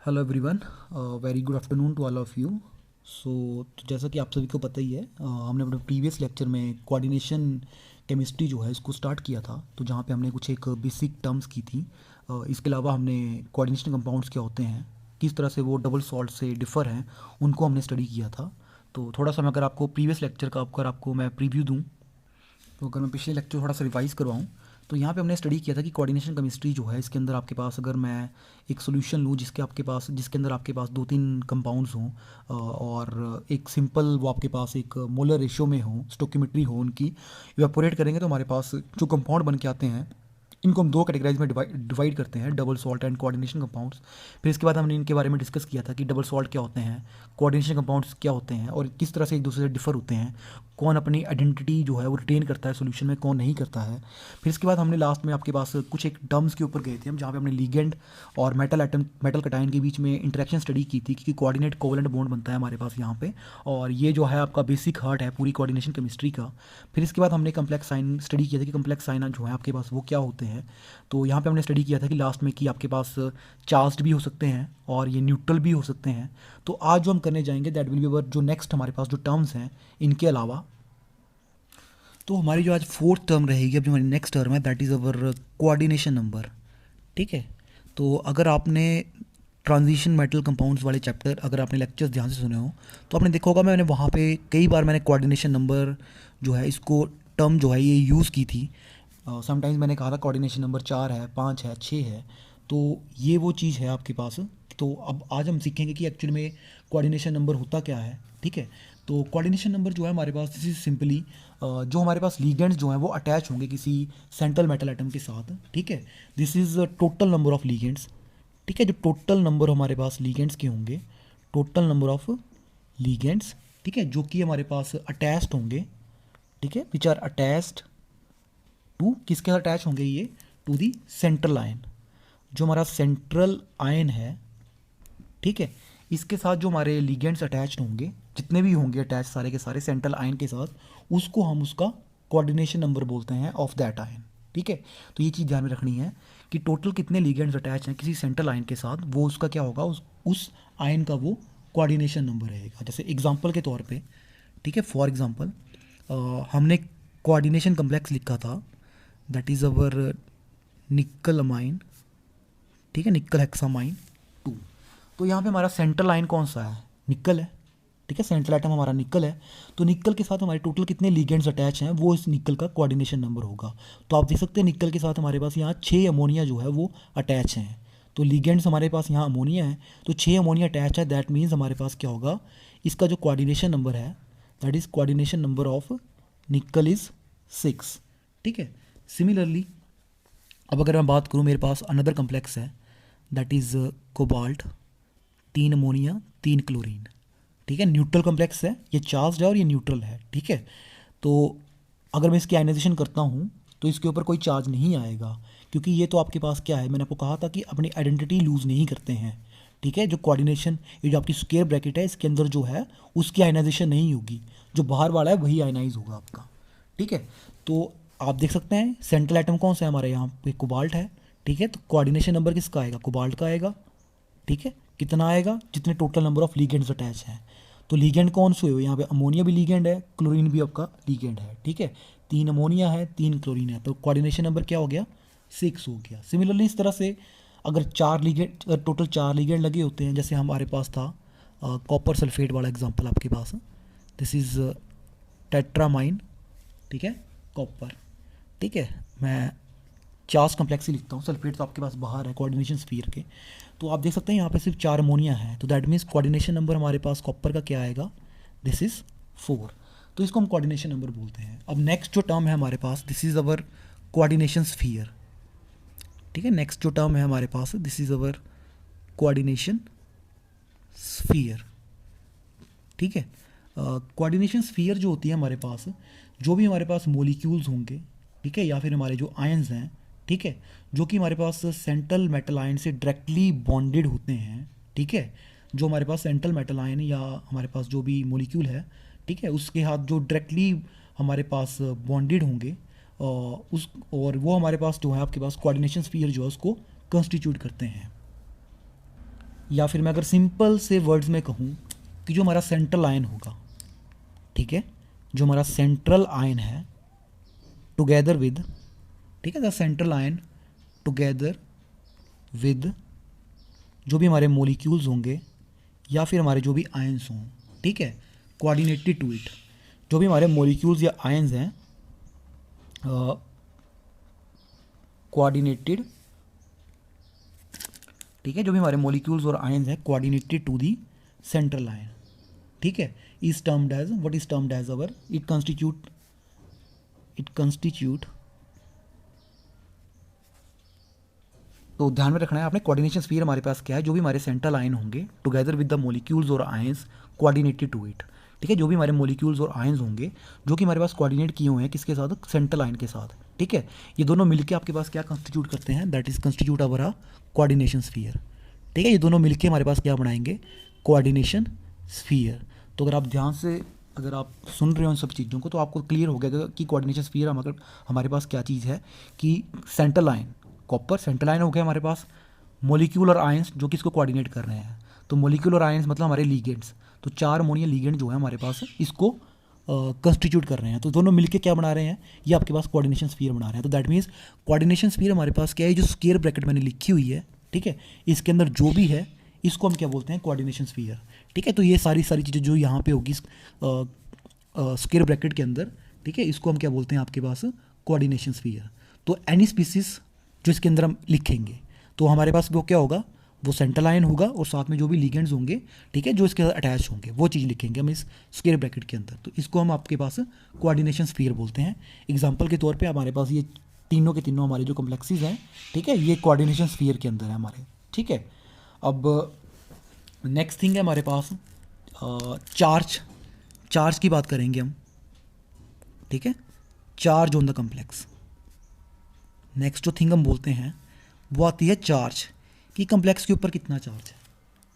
Hello everyone, very good afternoon to all of you. जैसा कि आप सभी को पता ही है, हमने अपने प्रीवियस लेक्चर में कोऑर्डिनेशन केमिस्ट्री जो है इसको स्टार्ट किया था, तो जहाँ पे हमने कुछ एक बेसिक टर्म्स की थी। इसके अलावा हमने कोऑर्डिनेशन कंपाउंड्स क्या होते हैं, किस तरह से वो डबल सॉल्ट से डिफ़र हैं, उनको हमने स्टडी किया था। तो थोड़ा सा मैं अगर आपको प्रीवियस लेक्चर का अगर आपको मैं प्रीव्यू दूँ, तो अगर मैं पिछले लेक्चर थोड़ा सा रिवाइज़ करवाऊँ, तो यहाँ पे हमने स्टडी किया था कि कोऑर्डिनेशन केमिस्ट्री जो है इसके अंदर आपके पास अगर मैं एक सॉल्यूशन लूँ जिसके अंदर आपके पास दो तीन कंपाउंड्स हों, और एक सिंपल वो आपके पास एक मोलर रेशियो में हो, स्टोकियोमेट्री हो उनकी, इवेपोरेट करेंगे तो हमारे पास जो कंपाउंड बन के आते हैं, इनको हम दो कैटेगराइज में डिवाइड करते हैं, double salt and coordination compounds. फिर इसके बाद हमने इनके बारे में डिस्कस किया था कि डबल सॉल्ट क्या होते हैं, कोऑर्डिनेशन कंपाउंड्स क्या होते हैं और किस तरह से एक दूसरे से डिफर होते हैं, कौन अपनी आइडेंटिटी जो है वो रिटेन करता है सॉल्यूशन में, कौन नहीं करता है। फिर इसके बाद हमने लास्ट में आपके पास कुछ एक टर्म्स के ऊपर गए थे हम, जहाँ पे हमने लीगेंड और मेटल कटायन के बीच में इंटरेक्शन स्टडी की थी कि कोऑर्डिनेट कोवलेंट बॉन्ड बनता है हमारे पास यहाँ पे, और ये जो है आपका बेसिक हार्ट है पूरी कोऑर्डिनेशन केमिस्ट्री का। फिर इसके बाद हमने कम्प्लेक्स साइन स्टडी किया था कि कम्प्लेक्स साइन जो है आपके पास वो क्या होते हैं। तो यहाँ पे हमने स्टडी किया था कि लास्ट में कि आपके पास चार्ज्ड भी हो सकते हैं और ये न्यूट्रल भी हो सकते हैं। तो आज जो हम करने जाएंगे दैट विल बी अवर जो नेक्स्ट हमारे पास जो टर्म्स हैं इनके अलावा। तो हमारी जो आज फोर्थ टर्म रहेगी, अब जो हमारी नेक्स्ट टर्म है that is our coordination number. ठीक है, तो अगर आपने ट्रांजिशन मेटल कंपाउंड्स वाले चैप्टर अगर आपने लेक्चर्स ध्यान से सुने हो, तो आपने देखा होगा मैंने वहाँ पे कई बार मैंने कोऑर्डिनेशन नंबर जो है इसको टर्म जो है ये यूज़ की थी। समटाइम्स मैंने कहा था कोऑर्डिनेशन नंबर 4 है, 5 है, 6 है। तो ये वो चीज़ है आपके पास। तो अब आज हम सीखेंगे कि एक्चुअली में कोऑर्डिनेशन नंबर होता क्या है। ठीक है, तो कोऑर्डिनेशन नंबर जो है हमारे पास दिस इज सिंपली जो हमारे पास लीगेंड्स जो हैं वो अटैच होंगे किसी सेंट्रल मेटल एटम के साथ। ठीक है, this is total number of ligands. ठीक है, जो टोटल नंबर हमारे पास लीगेंड्स के होंगे, टोटल नंबर ऑफ लीगेंड्स, ठीक है, जो कि हमारे पास अटैच्ड होंगे। ठीक है, विच आर अटैच्ड टू, किसके साथ अटैच होंगे ये, टू दी सेंट्रल आयन। जो हमारा सेंट्रल आयन है, ठीक है, इसके साथ जो हमारे लिगेंड्स अटैच्ड होंगे, जितने भी होंगे अटैच सारे के सारे सेंट्रल आयन के साथ, उसको हम उसका कोऑर्डिनेशन नंबर बोलते हैं ऑफ दैट आयन। ठीक है, तो ये चीज़ ध्यान में रखनी है कि टोटल कितने लिगेंड्स अटैच हैं किसी सेंट्रल आयन के साथ, वो उसका क्या होगा, उस आयन का वो कोऑर्डिनेशन नंबर रहेगा। जैसे एग्जांपल के तौर पे, ठीक है, फॉर एग्जांपल हमने कोऑर्डिनेशन कम्प्लेक्स लिखा था दैट इज़ अवर निकल अमाइन। ठीक है, निकल हेक्सामाइन 2। तो यहाँ पे हमारा सेंट्रल लाइन कौन सा है, निकल है। ठीक है, सेंट्रल आइटम हमारा निकल है। तो निकल के साथ हमारे टोटल कितने लिगेंड्स अटैच हैं वो इस निकल का कोऑर्डिनेशन नंबर होगा। तो आप देख सकते हैं निकल के साथ हमारे पास यहाँ 6 अमोनिया जो है वो अटैच हैं। तो लिगेंड्स हमारे पास यहाँ अमोनिया है, तो 6 अमोनिया अटैच है, दैट मीन्स हमारे पास क्या होगा, इसका जो कोऑर्डिनेशन नंबर है that is coordination number of निकल इज़ 6। ठीक है, सिमिलरली अब अगर मैं बात करूँ, मेरे पास अनदर कम्प्लेक्स है that is cobalt, 3 ammonia 3 chlorine. ठीक है, न्यूट्रल कम्प्लेक्स है, ये चार्ज्ड है और ये न्यूट्रल है। ठीक है, तो अगर मैं इसकी आयनाइजेशन करता हूँ तो इसके ऊपर कोई चार्ज नहीं आएगा, क्योंकि ये तो आपके पास क्या है, मैंने आपको कहा था कि अपनी आइडेंटिटी लूज़ नहीं करते हैं। ठीक है, जो कोऑर्डिनेशन, ये जो आपकी स्क्वायर ब्रैकेट है इसके अंदर जो है उसकी आयनाइजेशन नहीं होगी, जो बाहर वाला है वही आयनाइज होगा आपका। ठीक है, तो आप देख सकते हैं सेंट्रल आइटम कौन सा है हमारे यहाँ पे, कोबाल्ट है। ठीक है, तो कोऑर्डिनेशन नंबर किसका आएगा, कोबाल्ट का आएगा। ठीक है, कितना आएगा, जितने total number of ligands attach हैं। तो लीगेंड कौन से हुए, यहाँ पे अमोनिया भी लीगेंड है, क्लोरीन भी आपका लीगेंड है। ठीक है, 3 अमोनिया है 3 क्लोरीन है, तो कोऑर्डिनेशन नंबर क्या हो गया, 6 हो गया। सिमिलरली इस तरह से अगर 4 लीगेंड, टोटल 4 लीगेंड लगे होते हैं, जैसे हमारे पास था कॉपर सल्फेट वाला एग्जाम्पल आपके पास, दिस इज़ टेट्रामाइन। ठीक है, कॉपर। ठीक है, मैं चार्ज कम्प्लेक्स ही लिखता हूँ, सल्फेट तो आपके पास बाहर है कोऑर्डिनेशन स्फीयर के। तो आप देख सकते हैं यहाँ पे सिर्फ 4 अमोनिया है, तो दैट मीन्स कोऑर्डिनेशन नंबर हमारे पास कॉपर का क्या आएगा, दिस इज़ 4। तो इसको हम कोऑर्डिनेशन नंबर बोलते हैं। अब नेक्स्ट जो टर्म है हमारे पास, this is our coordination sphere. ठीक है, नेक्स्ट जो टर्म है हमारे पास, this is our coordination sphere. ठीक है, कोऑर्डिनेशन स्फीयर जो होती है हमारे पास, जो भी हमारे पास मोलिक्यूल्स होंगे, ठीक है, या फिर हमारे जो आयंस हैं, ठीक है, जो कि हमारे पास सेंट्रल मेटल आयन से डायरेक्टली बॉन्डेड होते हैं। ठीक है, जो हमारे पास सेंट्रल मेटल आयन या हमारे पास जो भी मोलिक्यूल है, ठीक है, उसके हाथ जो डायरेक्टली हमारे पास बॉन्डेड होंगे, उस और वो हमारे पास जो है आपके पास कोऑर्डिनेशन स्फीयर जो है उसको कंस्टिट्यूट करते हैं। या फिर मैं अगर सिंपल से वर्ड्स में कहूँ कि जो हमारा सेंट्रल आयन होगा, ठीक है, जो हमारा सेंट्रल आयन है टुगेदर विद, ठीक है, the central ion together with जो भी हमारे मोलिक्यूल्स होंगे या फिर हमारे जो भी आयंस हों, ठीक है, कोऑर्डिनेटेड टू इट, जो भी हमारे मोलिक्यूल्स या आयंस हैं कोऑर्डिनेटेड, ठीक है, जो भी हमारे मोलिक्यूल्स और आयंस हैं coordinated to the central ion, ठीक है, is termed as, what is termed as our, it constitute, तो ध्यान में रखना है आपने, कोऑर्डिनेशन स्फीयर हमारे पास क्या है, जो भी हमारे सेंट्रल आयन होंगे टुगेदर विद द मोलिक्यूल्स और आयंस कोऑर्डिनेटेड टू इट, ठीक है, जो भी हमारे मोलिक्यूल्स और आयंस होंगे जो कि हमारे पास कोऑर्डिनेट किए हुए हैं किसके साथ, सेंट्रल आयन के साथ, ठीक है, ये दोनों मिलके आपके पास क्या कंस्टिट्यूट करते हैं, that is constitute our a coordination sphere, ठीक है, ये दोनों मिलके हमारे पास क्या बनाएंगे, कोऑर्डिनेशन स्फीयर। तो अगर आप ध्यान से अगर आप सुन रहे हो इन सब चीज़ों को तो आपको क्लियर हो गया कि कोऑर्डिनेशन स्फीयर हमारे पास क्या चीज़ है, कि central ion, copper central ion हो गया हमारे पास, मोलिक्यूल और आयंस जो कि इसको कोऑर्डिनेट कर रहे हैं, तो मोलिक्यूल और आयंस मतलब हमारे लीगेंड्स, तो 4 अमोनिया लीगेंड जो है हमारे पास इसको कंस्टिट्यूट कर रहे हैं, तो दोनों मिलके क्या बना रहे हैं, ये आपके पास कोऑर्डिनेशन स्फीयर बना रहे हैं। तो दैट मीन्स कोऑर्डिनेशन स्फीयर हमारे पास क्या है, जो स्क्वायर ब्रैकेट मैंने लिखी हुई है, ठीक है, इसके अंदर जो भी है इसको हम क्या बोलते हैं, कोऑर्डिनेशन स्फीयर, ठीक है, तो ये सारी चीज़ें जो यहाँ पे होगी स्क्वायर ब्रैकेट के अंदर, ठीक है, इसको हम क्या बोलते हैं आपके पास, कोऑर्डिनेशन स्फीयर। तो एनी स्पीसीज जो इसके अंदर हम लिखेंगे तो हमारे पास वो क्या होगा, वो सेंट्रल आयन होगा और साथ में जो भी लिगेंड्स होंगे, ठीक है, जो इसके साथ अटैच होंगे वो चीज़ लिखेंगे हम इस स्क्वायर ब्रैकेट के अंदर, तो इसको हम आपके पास कोऑर्डिनेशन स्फीयर बोलते हैं। एग्जांपल के तौर पे हमारे पास ये तीनों के तीनों हमारे जो कॉम्प्लेक्सेस हैं, ठीक है, ये कोऑर्डिनेशन स्फीयर के अंदर है हमारे, ठीक है। अब नेक्स्ट थिंग है हमारे पास चार्ज की बात करेंगे हम, ठीक है, charge on the complex. Next जो थिंग हम बोलते हैं वो आती है चार्ज, कि कम्प्लेक्स के ऊपर कितना चार्ज है,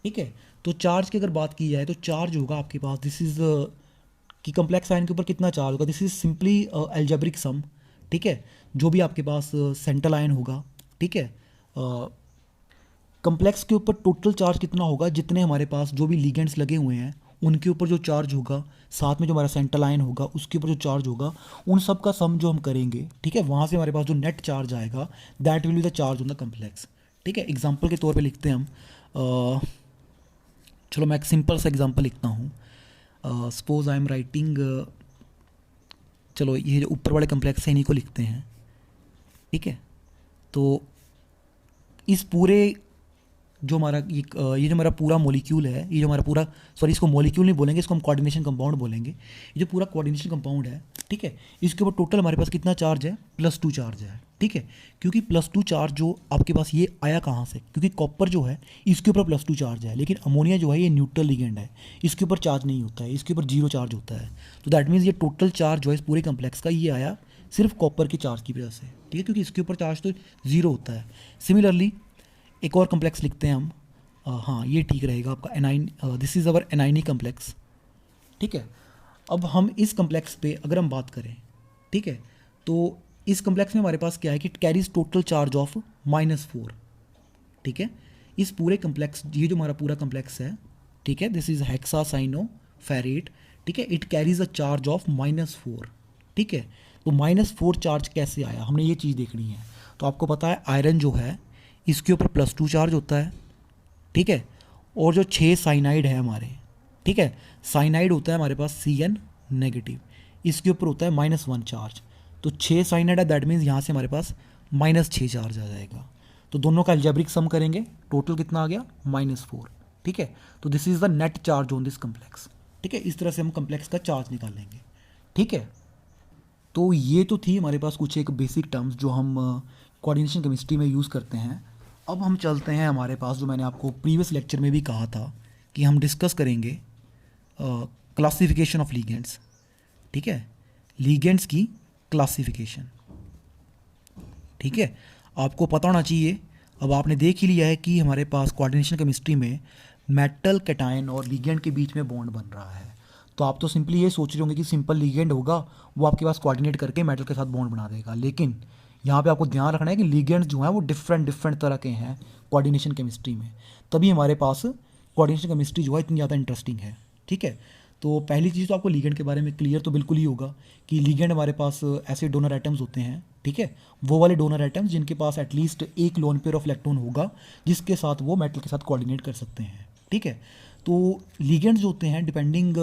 ठीक है। तो चार्ज की अगर बात की जाए तो चार्ज होगा आपके पास, दिस इज़ कि कम्प्लेक्स आयन के ऊपर कितना चार्ज होगा, this is simply algebraic sum, ठीक है, जो भी आपके पास सेंट्रल आयन होगा, ठीक है, कम्प्लेक्स के ऊपर टोटल चार्ज कितना होगा, जितने हमारे पास जो भी लिगेंड्स लगे हुए हैं उनके ऊपर जो चार्ज होगा, साथ में जो हमारा सेंट्रल आयन होगा उसके ऊपर जो चार्ज होगा, उन सब का सम जो हम करेंगे, ठीक है, वहाँ से हमारे पास जो नेट चार्ज आएगा that will be the charge on the complex, ठीक है। एग्जांपल के तौर पे लिखते हैं हम, चलो मैं एक सिंपल सा एग्जांपल लिखता हूँ, सपोज आई एम राइटिंग, चलो ये जो ऊपर वाले कम्प्लेक्स है इन्हीं को लिखते हैं, ठीक है। तो इस पूरे जो हमारा ये जो हमारा पूरा मॉलिक्यूल है, ये जो हमारा पूरा, सॉरी इसको मॉलिक्यूल नहीं बोलेंगे, इसको हम कोऑर्डिनेशन कंपाउंड बोलेंगे, ये जो पूरा कोऑर्डिनेशन कंपाउंड है, ठीक है, इसके ऊपर टोटल हमारे पास कितना चार्ज है, +2 चार्ज है, ठीक है। क्योंकि +2 चार्ज जो आपके पास ये आया कहाँ से, क्योंकि कॉपर जो है इसके ऊपर +2 चार्ज है, लेकिन अमोनिया जो है ये न्यूट्रल लिगेंड है, इसके ऊपर चार्ज नहीं होता है, इसके ऊपर 0 चार्ज होता है। तो दैट मीन्स ये टोटल चार्ज जो है इस पूरे कम्प्लेक्स का ये आया सिर्फ कॉपर के चार्ज की वजह से, ठीक है, क्योंकि इसके ऊपर चार्ज तो 0 होता है। सिमिलरली एक और कम्प्लेक्स लिखते हैं हम, हाँ ये ठीक रहेगा आपका anion, this is our anionic complex, ठीक है। अब हम इस कम्प्लेक्स पे अगर हम बात करें, ठीक है, तो इस कम्प्लेक्स में हमारे पास क्या है कि it carries total charge of -4, ठीक है। इस पूरे कम्प्लेक्स, ये जो हमारा पूरा कम्प्लेक्स है, ठीक है, दिस इज हेक्सासाइनोफेरेट, ठीक है, it carries a charge of -4, ठीक है। तो -4 चार्ज कैसे आया, हमने ये चीज़ देखनी है। तो आपको पता है आयरन जो है इसके ऊपर +2 चार्ज होता है, ठीक है, और जो 6 साइनाइड है हमारे, ठीक है, साइनाइड होता है हमारे पास Cn नेगेटिव, इसके ऊपर होता है -1 चार्ज, तो 6 साइनाइड है, दैट मीन्स यहाँ से हमारे पास -6 चार्ज आ जाएगा। तो दोनों का अलजेब्रिक सम करेंगे, टोटल कितना आ गया, -4, ठीक है। तो this is the net charge on this complex, ठीक है, इस तरह से हम कम्प्लेक्स का चार्ज निकालेंगे, ठीक है। तो ये तो थी हमारे पास कुछ एक बेसिक टर्म्स जो हम कोऑर्डिनेशन केमिस्ट्री में यूज़ करते हैं। अब हम चलते हैं हमारे पास, जो मैंने आपको प्रीवियस लेक्चर में भी कहा था कि हम डिस्कस करेंगे क्लासिफिकेशन ऑफ लीगेंड्स, ठीक है, लीगेंड्स की क्लासिफिकेशन, ठीक है। आपको पता होना चाहिए, अब आपने देख ही लिया है कि हमारे पास कोऑर्डिनेशन केमिस्ट्री में मेटल कैटायन और लीगेंड के बीच में बॉन्ड बन रहा है। तो आप तो सिंपली ये सोच रहे होंगे कि सिंपल लीगेंड होगा वो आपके पास कोऑर्डिनेट करके मेटल के साथ बॉन्ड बना देगा, लेकिन यहाँ पे आपको ध्यान रखना है कि लिगेंड्स जो हैं वो डिफरेंट डिफरेंट तरह के हैं कोऑर्डिनेशन केमिस्ट्री में, तभी हमारे पास कोऑर्डिनेशन केमिस्ट्री जो है इतनी ज़्यादा इंटरेस्टिंग है। ठीक है, तो पहली चीज़ तो आपको लिगेंड के बारे में क्लियर तो बिल्कुल ही होगा कि लिगेंड हमारे पास ऐसे डोनर एटम्स होते हैं, ठीक है, वो वाले डोनर एटम्स जिनके पास एटलीस्ट एक लोन पेयर ऑफ इलेक्ट्रॉन होगा जिसके साथ वो मेटल के साथ कोऑर्डिनेट कर सकते हैं। ठीक है, तो लिगेंड्स जो होते हैं डिपेंडिंग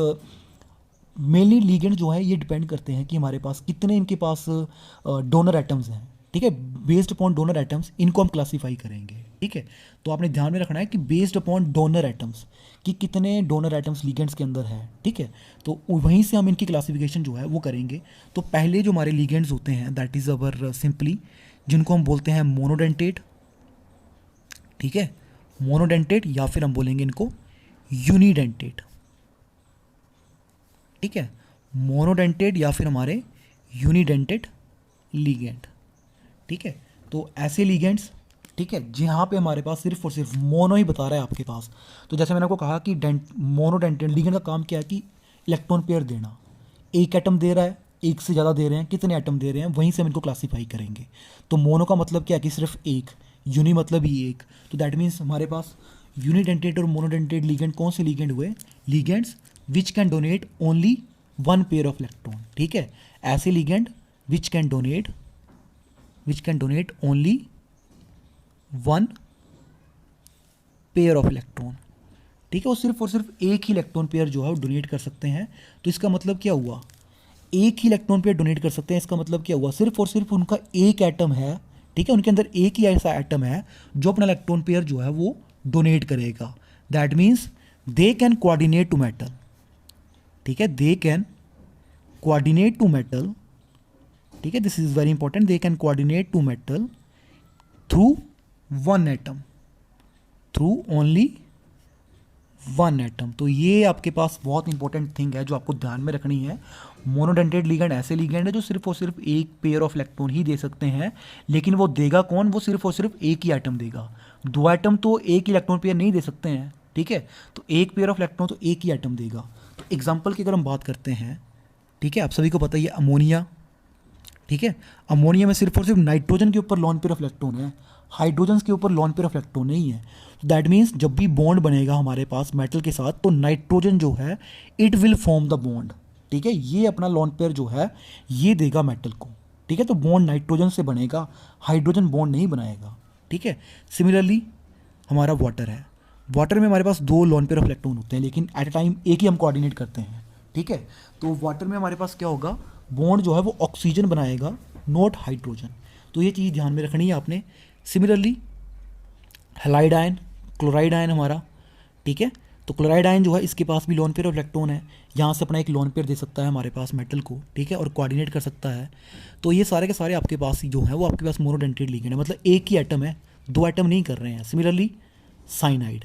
मेनली लिगेंड जो है ये डिपेंड करते हैं कि हमारे पास कितने इनके पास डोनर एटम्स हैं। ठीक है, बेस्ड अपॉन डोनर एटम्स इनको हम क्लासीफाई करेंगे। ठीक है, तो आपने ध्यान में रखना है कि बेस्ड अपॉन डोनर एटम्स कि कितने डोनर एटम्स लिगेंड्स के अंदर है। ठीक है, तो वहीं से हम इनकी क्लासिफिकेशन जो है वो करेंगे। तो पहले जो हमारे लिगेंड्स होते हैं दैट इज़ अवर सिंपली जिनको हम बोलते हैं मोनोडेंटेट। ठीक है, मोनोडेंटेट या फिर हम बोलेंगे इनको यूनिडेंटेट। ठीक है, मोनोडेंटेड या फिर हमारे यूनिडेंटेड लिगेंड। ठीक है, तो ऐसे लिगेंड्स, ठीक है, जहाँ पे हमारे पास सिर्फ और सिर्फ मोनो ही बता रहा है आपके पास। तो जैसे मैंने आपको कहा कि मोनोडेंटेड लिगेंड का काम क्या है कि इलेक्ट्रॉन पेयर देना, एक एटम दे रहा है, एक से ज़्यादा दे रहे हैं, कितने एटम दे रहे हैं, वहीं से हम इनको क्लासीफाई करेंगे। तो मोनो का मतलब क्या है कि सिर्फ एक, यूनि मतलब ही एक। तो दैट मीन्स हमारे पास यूनिडेंटेड और मोनोडेंटेड लिगेंड कौन से लिगेंड हुए? Ligands which can donate only one pair of electron. ठीक है, ऐसे ligand which can donate only one pair of electron. ठीक है, वो सिर्फ और सिर्फ एक ही इलेक्ट्रॉन पेयर जो है वो डोनेट कर सकते हैं। तो इसका मतलब क्या हुआ? एक ही इलेक्ट्रॉन पेयर डोनेट कर सकते हैं, इसका मतलब क्या हुआ? सिर्फ और सिर्फ उनका एक एटम है, ठीक है, उनके अंदर एक ही ऐसा एटम है जो अपना इलेक्ट्रॉन पेयर जो है वो डोनेट करेगा। That means they can coordinate to metal. ठीक है, they can coordinate to metal. ठीक है, this is very important, they can coordinate to metal through one atom, through only one atom. तो ये आपके पास बहुत इंपॉर्टेंट थिंग है जो आपको ध्यान में रखनी है। मोनोडेंटेड लिगेंड ऐसे लिगेंड है जो सिर्फ और सिर्फ एक पेयर ऑफ इलेक्ट्रॉन ही दे सकते हैं, लेकिन वो देगा कौन? वो सिर्फ और सिर्फ एक ही एटम देगा। दो एटम तो एक इलेक्ट्रॉन पेयर नहीं दे सकते हैं। ठीक है, तो एक पेयर ऑफ इलेक्ट्रॉन तो एक ही एटम देगा। तो एग्जाम्पल की अगर हम बात करते हैं, ठीक है, आप सभी को पता ही है अमोनिया। ठीक है, अमोनिया में सिर्फ और सिर्फ नाइट्रोजन के ऊपर लॉन पेयर ऑफ इलेक्ट्रॉन है, हाइड्रोजन के ऊपर लॉन पेयर ऑफ इलेक्ट्रॉन नहीं है। दैट मीन्स जब भी बॉन्ड बनेगा हमारे पास मेटल के साथ तो नाइट्रोजन जो है it will form the bond. ठीक है, ये अपना लॉन पेयर जो है ये देगा मेटल को। ठीक है, तो बॉन्ड नाइट्रोजन से बनेगा, हाइड्रोजन बॉन्ड नहीं बनाएगा। ठीक है, सिमिलरली हमारा वाटर है, वाटर में हमारे पास दो लॉन पेयर ऑफ इलेक्ट्रॉन होते हैं लेकिन एट अ टाइम एक ही हम कोऑर्डिनेट करते हैं। ठीक है, तो वाटर में हमारे पास क्या होगा? बॉन्ड जो है वो ऑक्सीजन बनाएगा, नॉट हाइड्रोजन। तो ये चीज़ ध्यान में रखनी है आपने। Similarly halide ion, chloride ion हमारा, ठीक है, तो क्लोराइड आयन जो है इसके पास भी लॉन पेयर ऑफ इलेक्ट्रॉन है, यहाँ से अपना एक लॉन पेयर दे सकता है हमारे पास मेटल को। ठीक है, और कोऑर्डिनेट कर सकता है। तो ये सारे के सारे आपके पास जो है वो आपके पास मोनोडेंटेड लिगेंड है, मतलब एक ही एटम है, दो एटम नहीं कर रहे हैं। सिमिलरली साइनाइड,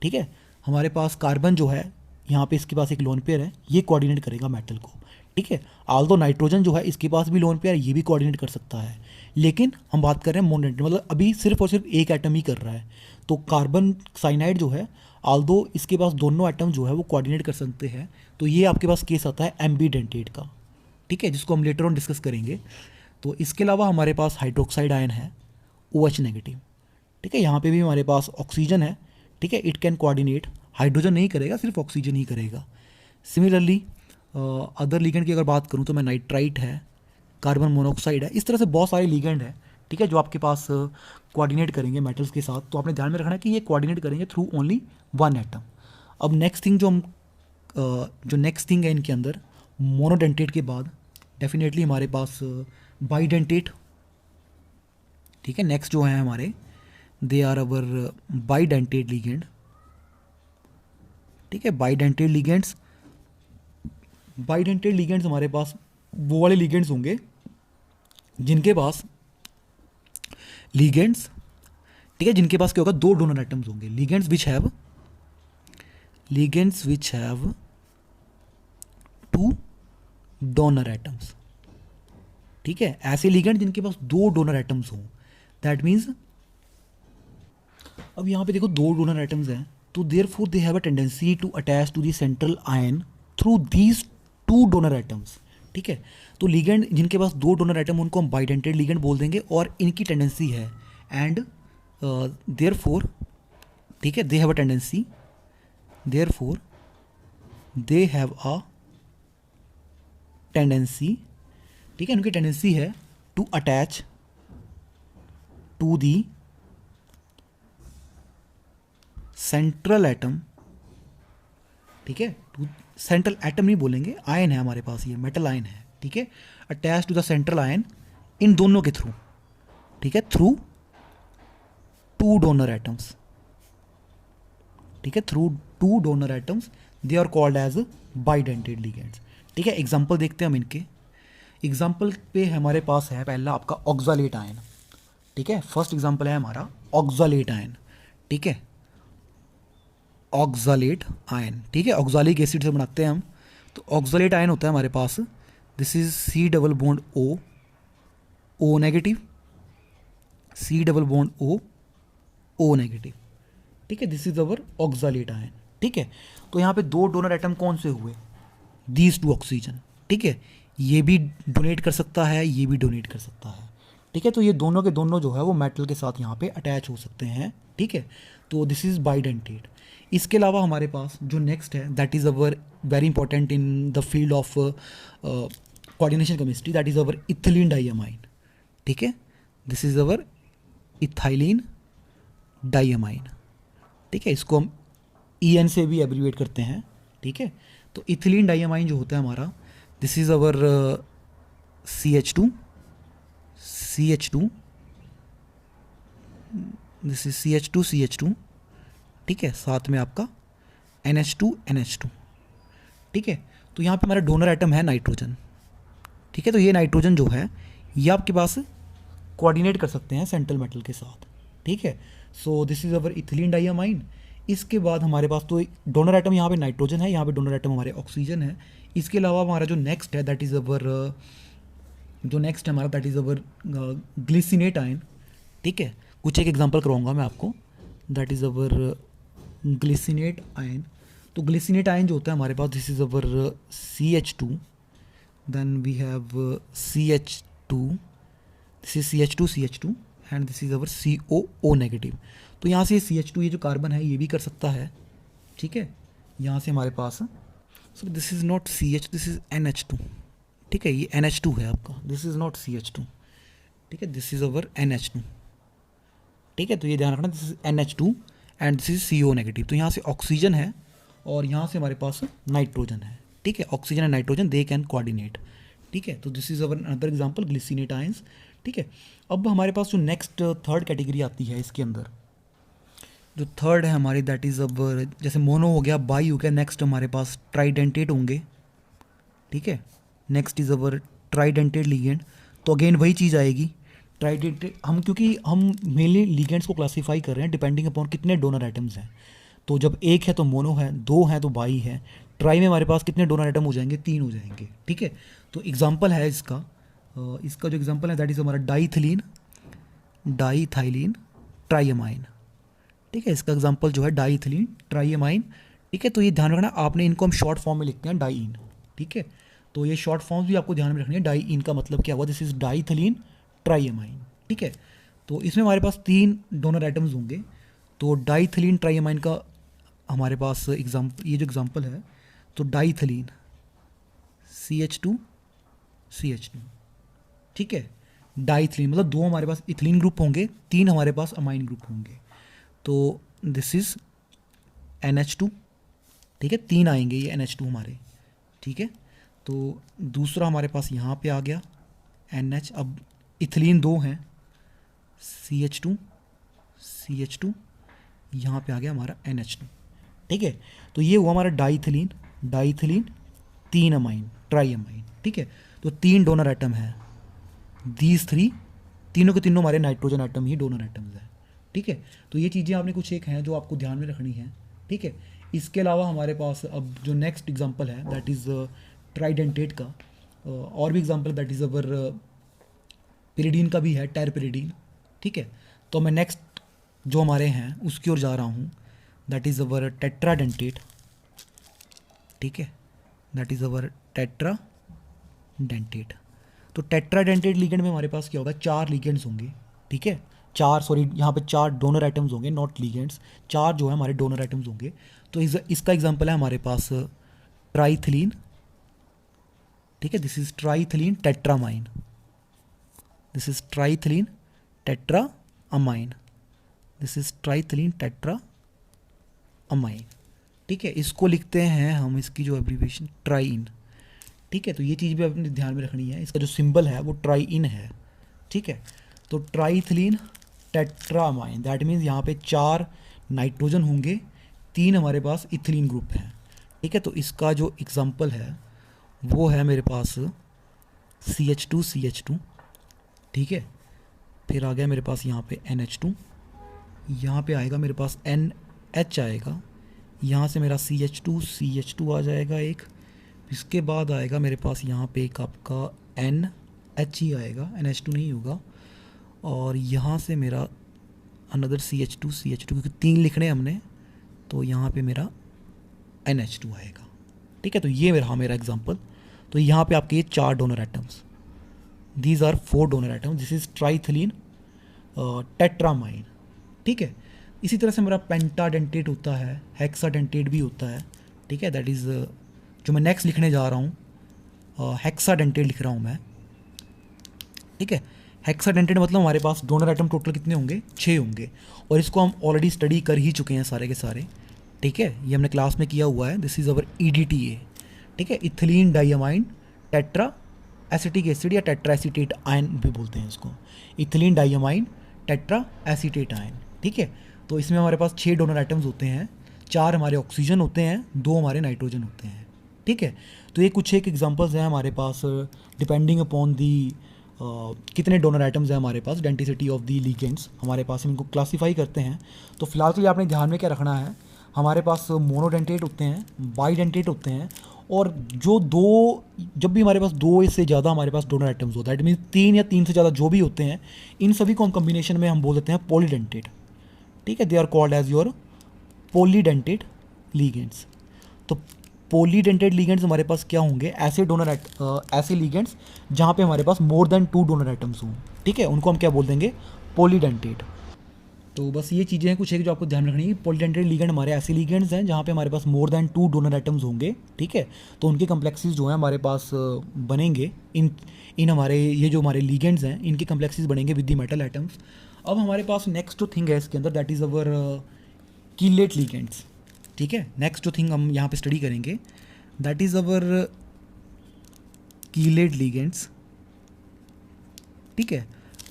ठीक है, हमारे पास कार्बन जो है यहाँ पे इसके पास एक लोन पेयर है, ये कोऑर्डिनेट करेगा मेटल को। ठीक है, आल्दो नाइट्रोजन जो है इसके पास भी लोन पेयर, ये भी कोऑर्डिनेट कर सकता है, लेकिन हम बात कर रहे हैं मोनोडेंटेड, मतलब अभी सिर्फ और सिर्फ एक एटम ही कर रहा है। तो कार्बन साइनाइड जो है आल्दो इसके पास दोनों एटम जो है वो कोऑर्डिनेट कर सकते हैं, तो ये आपके पास केस आता है एम्बीडेंटेट का। ठीक है, जिसको हम लेटर ऑन डिस्कस करेंगे। तो इसके अलावा हमारे पास हाइड्रोक्साइड आयन है, OH नेगेटिव। ठीक है, यहाँ पे भी हमारे पास ऑक्सीजन है। ठीक है, इट कैन कोऑर्डिनेट, हाइड्रोजन नहीं करेगा, सिर्फ ऑक्सीजन ही करेगा। सिमिलरली अदर लिगेंड की अगर बात करूँ तो मैं नाइट्राइट है, कार्बन मोनोऑक्साइड है, इस तरह से बहुत सारे लिगेंड है। ठीक है, जो आपके पास कोऑर्डिनेट करेंगे मेटल्स के साथ। तो आपने ध्यान में रखना है कि ये कोऑर्डिनेट करेंगे थ्रू ओनली वन एटम। अब नेक्स्ट थिंग जो नेक्स्ट थिंग है इनके अंदर, मोनोडेंटेट के बाद डेफिनेटली हमारे पास बाइडेंटेट। ठीक है, नेक्स्ट जो है हमारे they are our bidentate ligand. ठीक है, बाइडेंटेड लिगेंड्स, बाइडेंटेड लिगेंड्स हमारे पास वो वाले लिगेंड्स होंगे जिनके पास लिगेंड्स, ठीक है, जिनके पास क्या होगा? दो डोनर एटम्स होंगे। Ligands which have two donor atoms. ठीक है, ऐसे लिगेंड जिनके पास दो डोनर एटम्स हों। दैट मीन्स अब यहाँ पे देखो दो डोनर एटम्स हैं, तो therefore they have a tendency to attach to the central ion through these two donor atoms. ठीक है। तो लिगेंड जिनके पास दो डोनर एटम उनको हम बाइडेंटेड लिगेंड बोल देंगे, और इनकी टेंडेंसी है एंड देयर फोर, ठीक है, they have a tendency, therefore they have a tendency, ठीक है, उनकी टेंडेंसी है to attach to the central atom, ठीक है, टू सेंट्रल एटम नहीं बोलेंगे, आयन है हमारे पास, ये मेटल आयन है, ठीक है, attach to the central ion इन दोनों के थ्रू, ठीक है, थ्रू टू डोनर एटम्स, ठीक है, through two donor atoms, they are called as bidentate ligands, ठीक है। एग्जांपल देखते हैं हम इनके। एग्जांपल पे हमारे पास है पहला आपका ऑक्सालेट आयन, ठीक है, फर्स्ट एग्जांपल है हमारा ऑक्सालेट आयन, ठीक है, ऑक्सालेट आयन, ठीक है, ऑक्सालिक एसिड से बनाते हैं हम। तो ऑक्सालेट आयन होता है हमारे पास, this is C double bond O, O negative, C double bond O negative, ठीक है, this is our oxalate ion, ठीक है। तो यहाँ पे दो डोनर एटम कौन से हुए, दीज टू ऑक्सीजन, ठीक है, ये भी डोनेट कर सकता है, ये भी डोनेट कर सकता है, ठीक है। तो ये दोनों के दोनों जो है वो मेटल के साथ यहाँ पे अटैच हो सकते हैं, ठीक है। तो दिस इज बाइडेंटेड। इसके अलावा हमारे पास जो नेक्स्ट है that is our very important in the field of coordination chemistry, that is our ethylene diamine, ठीक है, this is our ethylene diamine, ठीक है, इसको हम EN से भी एब्रीवेट करते हैं, ठीक है। तो इथिलीन डाइअमाइन जो होता है हमारा, this is our CH2, this is CH2, ठीक है, साथ में आपका NH2, ठीक है। तो यहाँ पे हमारा डोनर एटम है नाइट्रोजन, ठीक है। तो ये नाइट्रोजन जो है ये आपके पास कोऑर्डिनेट कर सकते हैं सेंट्रल मेटल के साथ, ठीक है। So this is our ethylene diamine. इसके बाद हमारे पास तो डोनर एटम यहाँ पे नाइट्रोजन है, यहाँ पे डोनर एटम हमारे ऑक्सीजन है। इसके अलावा हमारा जो नेक्स्ट है दैट इज़ अवर जो नेक्स्ट है हमारा that is our glycinate ion, ठीक है। कुछ एक एग्जांपल करवाऊंगा मैं आपको, that is our glycinate ion. तो ग्लिसिनेट आयन जो होता है हमारे पास, this is our CH2, then we have CH2, this is CH2 and this is our COO negative. तो यहाँ से CH2 ये जो कार्बन है ये भी कर सकता है, ठीक है। यहाँ से हमारे पास, so this is not CH, this is NH2, ठीक है, ये NH2 है आपका, दिस इज़ नॉट CH2, ठीक है, दिस इज़ अवर NH2, ठीक है। तो ये ध्यान रखना, this is NH2 and this is CO negative. तो यहाँ से ऑक्सीजन है और यहाँ से हमारे पास नाइट्रोजन है, ठीक है, oxygen and nitrogen they can coordinate, ठीक है। तो this is our another example glycinate ions, ठीक है। अब हमारे पास जो नेक्स्ट थर्ड कैटेगरी आती है, इसके अंदर जो थर्ड है हमारी दैट इज़ अवर, जैसे मोनो हो गया, बाई हो गया, नेक्स्ट हमारे पास ट्राइडेंटेट होंगे, ठीक है। Next is our ट्राइडेंटेड ligand. तो अगेन वही चीज़ आएगी, ट्राइडेंटेड, हम क्योंकि हम मेनली लिगेंड्स को क्लासीफाई कर रहे हैं डिपेंडिंग अपॉन कितने डोनर आइटम्स हैं। तो जब एक है तो मोनो है, दो है तो बाई है, ट्राई में हमारे पास कितने डोनर आइटम हो जाएंगे, 3 हो जाएंगे, ठीक है। तो एग्जांपल है इसका, इसका जो एग्जांपल है दैट इज़ हमारा डाईथाइलिन ट्राइएमाइन, ठीक है। इसका एग्जांपल जो है डाईथाइलिन ट्राइएमाइन, ठीक है। तो ये ध्यान रखना, आपने इनको हम शॉर्ट फॉर्म में लिखते हैं डाईइन, ठीक है। तो ये शॉर्ट फॉर्म्स भी आपको ध्यान में रखनी है। डाईइन का मतलब क्या हुआ, दिस इज डाईथाइलिन ट्राइएमाइन, ठीक है। तो इसमें हमारे पास 3 डोनर आइटम्स होंगे। तो डाईथाइलिन ट्राइएमाइन का हमारे पास एग्जाम्पल, ये जो एग्जाम्पल है, तो डाईथाइलिन CH2, ठीक है। डाईथाइलिन मतलब 2 हमारे पास इथिलीन ग्रुप होंगे, 3 हमारे पास अमाइन ग्रुप होंगे। तो दिस इज NH2, ठीक है, 3 आएंगे ये NH2 हमारे, ठीक है। तो दूसरा हमारे पास यहाँ पे आ गया NH, अब इथिलीन 2 हैं, CH2, यहाँ पे आ गया हमारा NH2, ठीक है। तो ये हुआ हमारा डाईथाइलिन 3 अमाइन ट्राइएमाइन, ठीक है। तो 3 डोनर एटम है, दीज 3, तीनों के तीनों हमारे नाइट्रोजन एटम ही डोनर एटम्स हैं, ठीक है। तो ये चीज़ें आपने कुछ एक हैं जो आपको ध्यान में रखनी है, ठीक है। इसके अलावा हमारे पास अब जो नेक्स्ट एग्जांपल है दैट इज़ ट्राइडेंटेट का, और भी example that is our pyridine का भी है, टेरपिरिडीन, ठीक है। तो मैं नेक्स्ट जो हमारे हैं उसकी ओर जा रहा हूँ, दैट इज़ अवर टेट्राडेंटेट, ठीक है, that is our tetradentate, dentate. तो टेट्राडेंटेट लिगेंड में हमारे पास क्या होगा, 4 लिगेंड्स होंगे, ठीक है, 4 सॉरी यहाँ पे 4 डोनर आइटम्स होंगे, नॉट लिगेंड्स, 4 जो है हमारे डोनर आइटम्स होंगे। तो इसका एग्जांपल है हमारे पास ट्राइथिलीन, ठीक है, this is triethylene tetramine, this is triethylene tetraamine, this is triethylene tetraamine, ठीक है। इसको लिखते हैं हम, इसकी जो एब्रीविएशन ट्राइन, ठीक है। तो ये चीज़ भी अपने ध्यान में रखनी है, इसका जो सिंबल है वो ट्राइन है, ठीक है। तो ट्राइथिलीन टेट्रामाइन, दैट मीन्स यहाँ पे 4 नाइट्रोजन होंगे, 3 हमारे पास इथिलीन ग्रुप हैं, ठीक है। तो इसका जो एग्जांपल है वो है मेरे पास CH2, ठीक है। फिर आ गया मेरे पास यहाँ पे NH2, यहाँ पे आएगा मेरे पास NH आएगा, यहाँ से मेरा CH2 आ जाएगा एक, इसके बाद आएगा मेरे पास यहाँ पे एक आपका NH ही आएगा, NH2 नहीं होगा, और यहाँ से मेरा अनदर CH2 क्योंकि 3 लिखने हमने, तो यहाँ पे मेरा NH2 आएगा, ठीक है। तो ये मेरा एग्जांपल। तो यहाँ पे आपके ये 4 donor items, these are 4 donor items, this is triethylene tetramine, ठीक है। इसी तरह से मेरा पेंटाडेंटेट होता है, हेक्साडेंटेट भी होता है, ठीक है। दैट इज़ जो मैं नेक्स्ट लिखने जा रहा हूँ, हेक्साडेंटेट लिख रहा हूँ मैं, ठीक है। हेक्साडेंटेट मतलब हमारे पास डोनर आइटम टोटल कितने होंगे, 6 होंगे, और इसको हम ऑलरेडी स्टडी कर ही चुके हैं सारे के सारे, ठीक है। ये हमने क्लास में किया हुआ है, दिस इज़ अवर EDTA, ठीक है, ethylene diamine tetra acetic acid या टेट्रा एसीटेट आयन भी बोलते हैं इसको, ethylene diamine tetra acetate ion, ठीक है। तो इसमें हमारे पास 6 डोनर आइटम्स होते हैं, 4 हमारे ऑक्सीजन होते हैं, 2 हमारे नाइट्रोजन होते हैं, ठीक है। तो ये कुछ एक एग्जांपल्स हैं हमारे पास, डिपेंडिंग अपॉन दी कितने डोनर आइटम्स हैं हमारे पास, डेंटिसिटी ऑफ दी लिगेंड्स हमारे पास, हम इनको क्लासीफाई करते हैं। तो फिलहाल के लिए आपने ध्यान में क्या रखना है, हमारे पास मोनोडेंटेट होते हैं, बाईडेंटेट होते हैं, और जब भी हमारे पास 2 से ज़्यादा हमारे पास डोनर आइटम्स होता है, दैट मीन्स 3 या 3 से ज़्यादा जो भी होते हैं, इन सभी को हम कॉम्बिनेशन में हम बोल देते हैं पॉलीडेंटेट, ठीक है। They are called as your polydentate ligands. तो पॉलीडेंटेट लिगेंड्स हमारे पास क्या होंगे, ऐसे लिगेंड्स जहाँ पे हमारे पास मोर देन 2 डोनर आइटम्स हों, ठीक है, उनको हम क्या बोल देंगे, पॉलीडेंटेट। तो बस ये चीज़ें हैं कुछ एक जो आपको ध्यान रखनी है। पॉलीडेंटेट लिगेंड हमारे ऐसे लिगेंड्स हैं जहाँ पे हमारे पास मोर देन 2 डोनर आइटम्स होंगे, ठीक है। तो उनके कम्प्लेक्सेस जो है हमारे पास बनेंगे, इन हमारे ये जो हमारे लिगेंड्स हैं इनके कम्प्लेक्सेस बनेंगे विद द मेटल आइटम्स। अब हमारे पास नेक्स्ट जो थिंग है इसके अंदर, that is our chelate ligands, ठीक है। नेक्स्ट जो थिंग हम यहाँ पे स्टडी करेंगे that is our chelate ligands, ठीक है।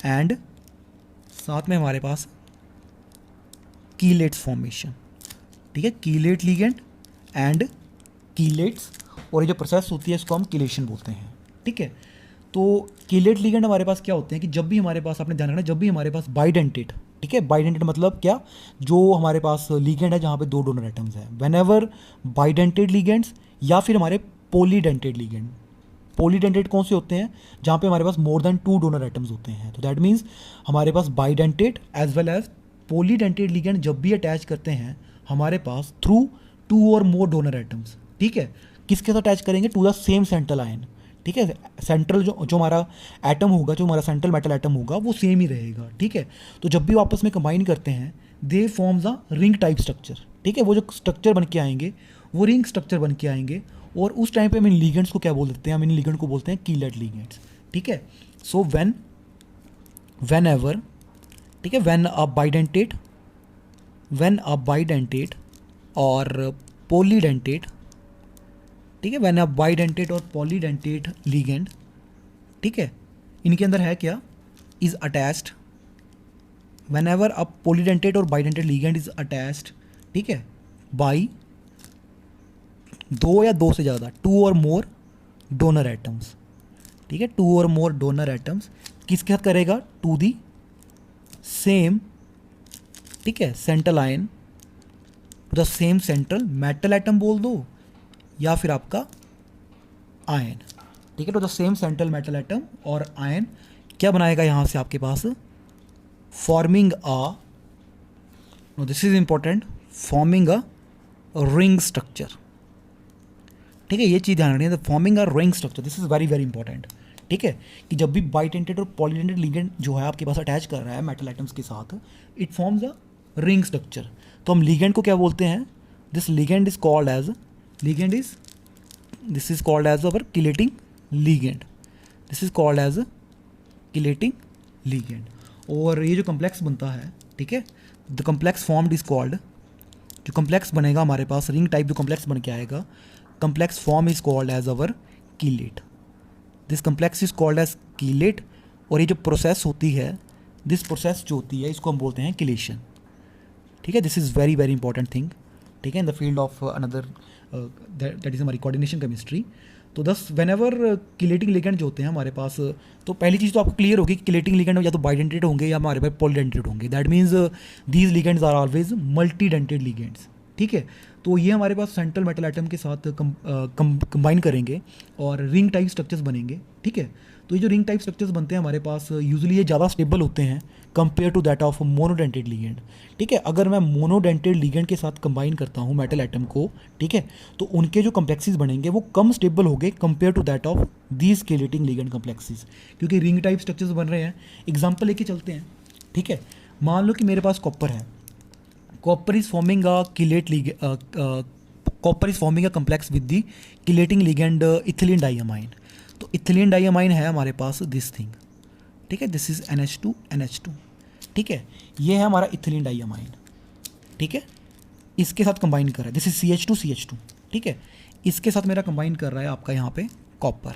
एंड साथ में हमारे पास कीलेट्स फॉर्मेशन, ठीक है, कीलेट लिगेंड एंड कीलेट्स, और ये जो प्रोसेस होती है इसको हम कीलेशन बोलते हैं, ठीक है। तो कीलेट लिगेंड हमारे पास क्या होते हैं कि जब भी हमारे पास, आपने ध्यान रखना, जब भी हमारे पास बाइडेंटेट, ठीक है, बाइडेंटेट मतलब क्या, जो हमारे पास लिगेंड है जहाँ पे 2 डोनर आइटम्स हैं, वेन एवर बाइडेंटेट लिगेंड्स या फिर हमारे पॉलीडेंटेट लिगेंड, पॉलीडेंटेट कौन से होते हैं, जहाँ पे हमारे पास मोर देन 2 डोनर आइटम्स होते हैं। तो दैट मीन्स हमारे पास bidentate as well as polydentate ligand जब भी अटैच करते हैं हमारे पास थ्रू 2 और मोर डोनर आइटम्स, ठीक है, किसके साथ अटैच करेंगे, to the same central ion, ठीक है। सेंट्रल जो हमारा एटम होगा, जो हमारा सेंट्रल मेटल एटम होगा वो सेम ही रहेगा, ठीक है। तो जब भी वो आपस में कंबाइन करते हैं दे forms a ring type structure, ठीक है। वो जो स्ट्रक्चर बन के आएंगे वो रिंग स्ट्रक्चर बन के आएंगे, और उस टाइम पे हम इन लिगेंड्स को क्या बोल देते हैं, हम इन लिगेंड को बोलते हैं कीलेट लिगेंड्स, ठीक है। सो वेन एवर, ठीक है, वेन अ बाइडेंटेट और पॉलीडेंटेट, ठीक है, वेन अ बाइडेंटेट और पॉलीडेंटेट लिगेंड, ठीक है, इनके अंदर है क्या, is attached, when ever a polydentate और बाइडेंटेट लिगेंड इज अटैच्ड, ठीक है, बाई 2 या 2 से ज़्यादा, 2 और मोर डोनर एटम्स, ठीक है, 2 और मोर डोनर एटम्स किसके साथ करेगा, टू दी सेम, ठीक है, central ion, the same central metal atom बोल दो या फिर आपका आयन, ठीक है। तो द सेम सेंट्रल मेटल एटम और आयन क्या बनाएगा यहाँ से आपके पास, forming a, no this is important, forming a ring structure, ठीक है, ये चीज़ ध्यान रखनी है, the forming a ring structure, this is very very important. ठीक है, कि जब भी बाइडेंटेड और पॉलीडेंटेड लिगेंड जो है आपके पास अटैच कर रहा है मेटल आइटम्स के साथ, it forms a ring structure. तो हम लिगेंड को क्या बोलते हैं, this ligand is called as this is called as our chelating ligand, this is called as chelating ligand. और ये जो कम्प्लेक्स बनता है, ठीक है, the complex formed is called, जो कम्प्लेक्स बनेगा हमारे पास रिंग टाइप जो कम्प्लेक्स बन के आएगा, complex form is called as our chelate, this complex is called as chelate. और ये जो प्रोसेस होती है, दिस प्रोसेस जो होती है इसको हम बोलते हैं किलेशन। ठीक है, this is very very important thing, ठीक है, in the field of another that is हमारी कोऑर्डिनेशन केमिस्ट्री। तो दस वेन एवर किलेटिंग लिगेंड जो होते हैं हमारे पास, तो पहली चीज़ तो आपको क्लियर होगी कि किलेटिंग लिगेंड या तो बाइडेंटेड होंगे या हमारे पास पॉलीडेंटेड होंगे, that means these ligands are always multidentate ligands. ठीक है, तो ये हमारे पास सेंट्रल मेटल एटम के साथ कंबाइन करेंगे और रिंग टाइप स्ट्रक्चर्स बनेंगे। ठीक है, तो ये जो रिंग टाइप स्ट्रक्चर्स बनते हैं हमारे पास यूजुअली ये ज़्यादा स्टेबल होते हैं compare to that of monodentate ligand. ठीक है, अगर मैं मोनोडेंटेड लिगेंड के साथ कंबाइन करता हूँ मेटल एटम को, ठीक है, तो उनके जो कम्प्लेक्सेस बनेंगे वो कम स्टेबल होंगे compare to that of these chelating ligand complexes, क्योंकि रिंग टाइप स्ट्रक्चर्स बन रहे हैं। एग्जाम्पल लेके चलते हैं। ठीक है, मान लो कि मेरे पास कॉपर है, copper is forming a copper is forming a complex with the chelating ligand ethylene diamine. तो इथिलीन डाइअमाइन है हमारे पास दिस थिंग, ठीक है, दिस इज NH2। ठीक है, ये है हमारा इथिलीन डाइअमाइन। ठीक है, इसके साथ कंबाइन कर रहा है, दिस इज CH2। ठीक है, इसके साथ मेरा कंबाइन कर रहा है आपका यहाँ पे कॉपर।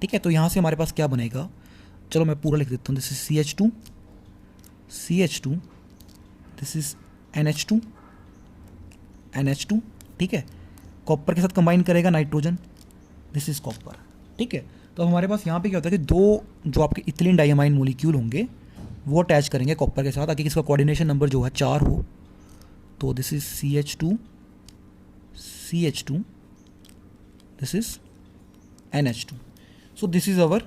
ठीक है, तो यहाँ से हमारे पास क्या बनेगा, चलो मैं पूरा लिख देता हूँ, this is CH2, this is NH2। ठीक है, कॉपर के साथ कंबाइन करेगा नाइट्रोजन, दिस इज कॉपर। ठीक है, तो हमारे पास यहाँ पे क्या होता है कि दो जो आपके इथिलीन डाइअमाइन मॉलिक्यूल होंगे वो अटैच करेंगे कॉपर के साथ, ताकि इसका कोऑर्डिनेशन नंबर जो है 4 हो। तो this is CH2, this is NH2। So this is our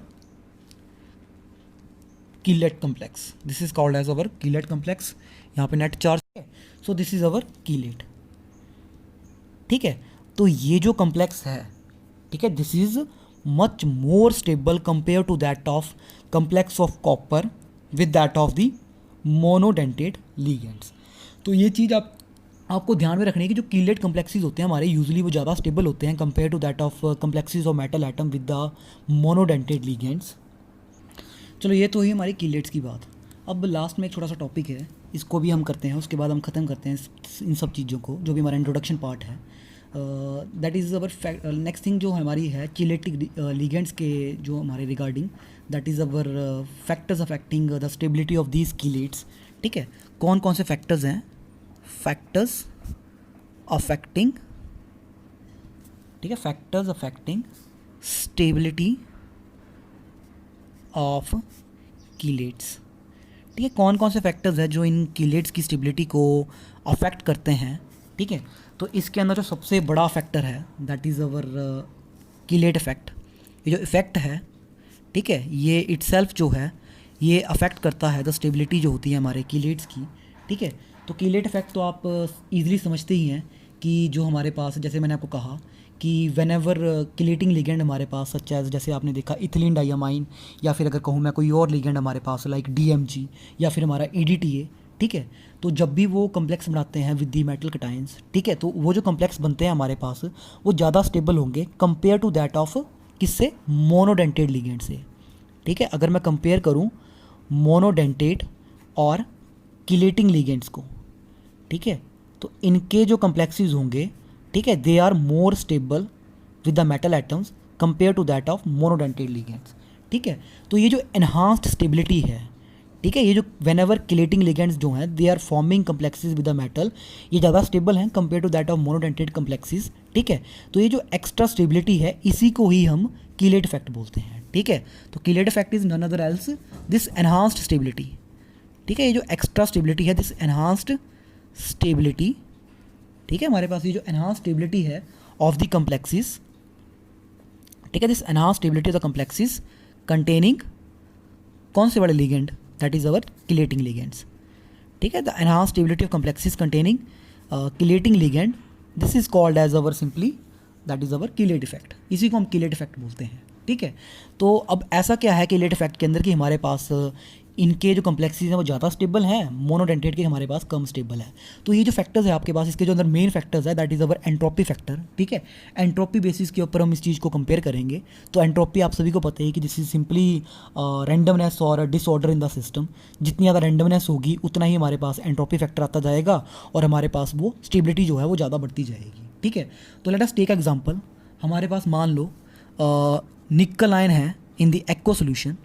chelate complex, this is called as our chelate complex. यहाँ पे नेट चार्ज है, so this is our chelate. ठीक है, तो ये जो कम्प्लेक्स है, ठीक है, this is much more stable compare to that of complex of copper with that of the monodentate ligands. तो ये चीज़ आपको ध्यान में रखनी है कि जो कीलेट कम्प्लेक्सेस होते हैं हमारे यूजुअली वो ज़्यादा स्टेबल होते हैं compare to that of complexes of metal atom with the monodentate ligands. चलो ये तो ही हमारी कीलेट्स की बात। अब लास्ट में एक छोटा सा टॉपिक है, इसको भी हम करते हैं, उसके बाद हम ख़त्म करते हैं इन सब चीज़ों को, जो भी हमारा इंट्रोडक्शन पार्ट है। That is our next thing जो हमारी है कीलेटिक लिगेंड्स के जो हमारे regarding, that is our factors affecting the stability of these chelates. ठीक है, कौन कौन से फैक्टर्स हैं, फैक्टर्स अफेक्टिंग, ठीक है, फैक्टर्स अफेक्टिंग स्टेबिलिटी ऑफ कीलेट्स। ठीक है, कौन कौन से फैक्टर्स हैं जो इन कीलेट्स की स्टेबिलिटी को अफेक्ट करते हैं। ठीक है, तो इसके अंदर जो सबसे बड़ा फैक्टर है that is our chelate effect. ये जो इफ़ेक्ट है, ठीक है, ये इटसेल्फ जो है ये अफेक्ट करता है द स्टेबिलिटी जो होती है हमारे कीलेट्स की। ठीक है, तो कीलेट इफेक्ट तो आप ईजिली समझते ही हैं कि जो हमारे पास, जैसे मैंने आपको कहा कि वेन एवर किलेटिंग लिगेंड हमारे पास सच एज, जैसे आपने देखा इथिलीन डाइअमाइन, या फिर अगर कहूँ मैं कोई और लिगेंड हमारे पास लाइक DMG या फिर हमारा EDTA। ठीक है, तो जब भी वो कम्प्लेक्स बनाते हैं विद दी मेटल कटाइंस, ठीक है, तो वो जो कम्प्लेक्स बनते हैं हमारे पास वो ज़्यादा स्टेबल होंगे कंपेयर टू दैट ऑफ किससे, मोनोडेंटेड लिगेंड से। ठीक है, अगर मैं कंपेयर करूँ मोनोडेंटेड और किलेटिंग लिगेंड्स को, ठीक है, तो इनके जो कम्प्लेक्सेस होंगे, ठीक है, they are more stable with the metal atoms compare to that of monodentate ligands. ठीक है, तो ये जो एनहांस्ड स्टेबिलिटी है, ठीक है, ये जो वेन एवर किलेटिंग लिगेंड्स जो हैं they are forming complexes with the metal, ये ज़्यादा स्टेबल हैं compare to that of monodentate complexes. ठीक है, तो ये जो एक्स्ट्रा स्टेबिलिटी है इसी को ही हम कीलेट इफेक्ट बोलते हैं। ठीक है, तो chelate effect is none other else this enhanced stability. ठीक है, ये जो एक्स्ट्रा स्टेबिलिटी है, दिस एनहांस्ड स्टेबिलिटी, ठीक है, हमारे पास ये जो एनहांस्ड स्टेबिलिटी है ऑफ द कम्प्लेक्सेस, ठीक है, this enhanced stability of the complexes containing कौन से वाले ligand, that is our chelating ligands. ठीक है, the enhanced stability of complexes containing chelating ligand, this is called as our simply that is our chelate effect, इसी को हम chelate effect बोलते हैं। ठीक है, तो अब ऐसा क्या है कीलेट इफेक्ट के अंदर कि हमारे पास इनके जो कम्प्लेक्सिटीज हैं वो ज़्यादा स्टेबल हैं, मोनोडेंटेट के हमारे पास कम स्टेबल है। तो ये जो फैक्टर्स है आपके पास, इसके जो अंदर मेन फैक्टर्स है that is our entropy factor. ठीक है, एंट्रोपी बेसिस के ऊपर हम इस चीज़ को कंपेयर करेंगे। तो एंट्रोपी आप सभी को पता है कि दिस इज सिंपली रैंडमनेस और डिसऑर्डर इन द सिस्टम। जितनी ज़्यादा रैंडमनेस होगी उतना ही हमारे पास एंट्रोपी फैक्टर आता जाएगा और हमारे पास वो स्टेबिलिटी जो है वो ज़्यादा बढ़ती जाएगी। ठीक है, तो लेट अस टेक एग्जांपल। हमारे पास मान लो निकल आयन है इन द एक्वा सोल्यूशन।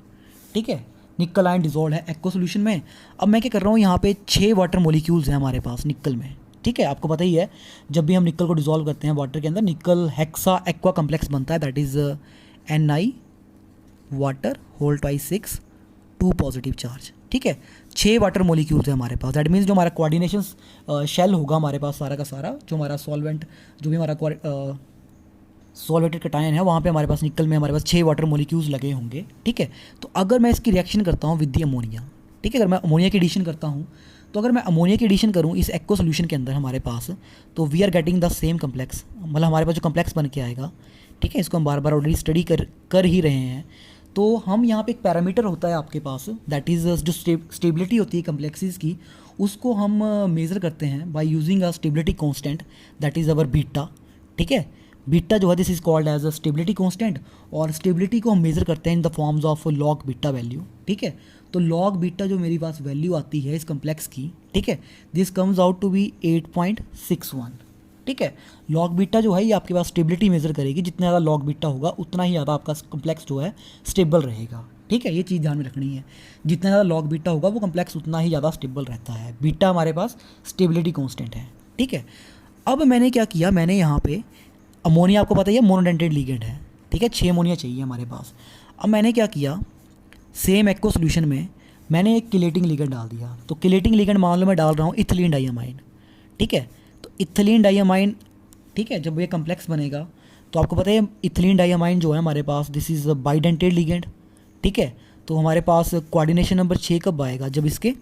ठीक है, निकल आयन डिजोल्व है एक्वा सोल्यूशन में। अब मैं क्या कर रहा हूँ, यहाँ पे 6 वाटर मॉलिक्यूल्स हैं हमारे पास निकल में। ठीक है, आपको पता ही है जब भी हम निकल को डिजोल्व करते हैं वाटर के अंदर, निकल हेक्सा एक्वा कम्प्लेक्स बनता है, that is Ni water whole twice 6 2 positive charge. ठीक है, 6 वाटर मॉलिक्यूल्स है हमारे पास। दैट मीन्स जो हमारा कोऑर्डिनेशन शेल होगा हमारे पास सारा का सारा, जो हमारा सॉल्वेंट, जो भी हमारा सॉल्वेटेड कटायन है, वहाँ पे हमारे पास निकल में हमारे पास 6 वाटर मॉलिक्यूल्स लगे होंगे। ठीक है, तो अगर मैं इसकी रिएक्शन करता हूँ विद दी अमोनिया, ठीक है, अगर मैं अमोनिया की एडिशन करता हूँ, तो अगर मैं अमोनिया की एडिशन करूँ इस एक्वा सोल्यूशन के अंदर हमारे पास, तो we are getting the same complex, मतलब हमारे पास जो कम्प्लेक्स बन के आएगा। ठीक है, इसको हम बार बार ऑलरेडी स्टडी कर ही रहे हैं। तो हम यहाँ पे एक पैरामीटर होता है आपके पास, दैट इज़ जो स्टेबिलिटी होती है कम्प्लेक्सेस की, उसको हम मेज़र करते हैं by using a stability constant, that is our beta. ठीक है, बीटा जो है this is called as a stability constant, और स्टेबिलिटी को हम मेज़र करते हैं in the forms of log beta value. ठीक है, तो लॉग बीटा जो मेरी पास वैल्यू आती है इस कम्प्लेक्स की, ठीक है, this comes out to be 8.61। ठीक है, लॉग बीटा जो है ये आपके पास स्टेबिलिटी मेज़र करेगी, जितना ज़्यादा लॉग बीटा होगा उतना ही ज़्यादा आपका कम्प्लेक्स जो है स्टेबल रहेगा। ठीक है, ये चीज़ ध्यान में रखनी है, जितना ज़्यादा लॉग बीटा होगा वो कम्प्लेक्स उतना ही ज़्यादा स्टेबल रहता है। बीटा हमारे पास स्टेबिलिटी कांस्टेंट है। ठीक है, अब मैंने क्या किया, मैंने यहाँ पे अमोनिया, आपको पता ही है मोनोडेंटेड लिगेंड है। ठीक है, 6 अमोनिया चाहिए हमारे पास। अब मैंने क्या किया, सेम एक्वा सोल्यूशन में मैंने एक किलेटिंग लिगेंड डाल दिया। तो किलेटिंग लिगेंड मान लो मैं डाल रहा हूँ इथिलीन डाइअमाइन। ठीक है, तो इथिलीन डाइअमाइन, ठीक है, जब ये कम्प्लेक्स बनेगा तो आपको पता है इथिलीन डाइअमाइन जो है हमारे पास दिस इज़ बाइडेंटेड लिगेंड। ठीक है, तो हमारे पास कोऑर्डिनेशन नंबर 6 कब आएगा, जब इसके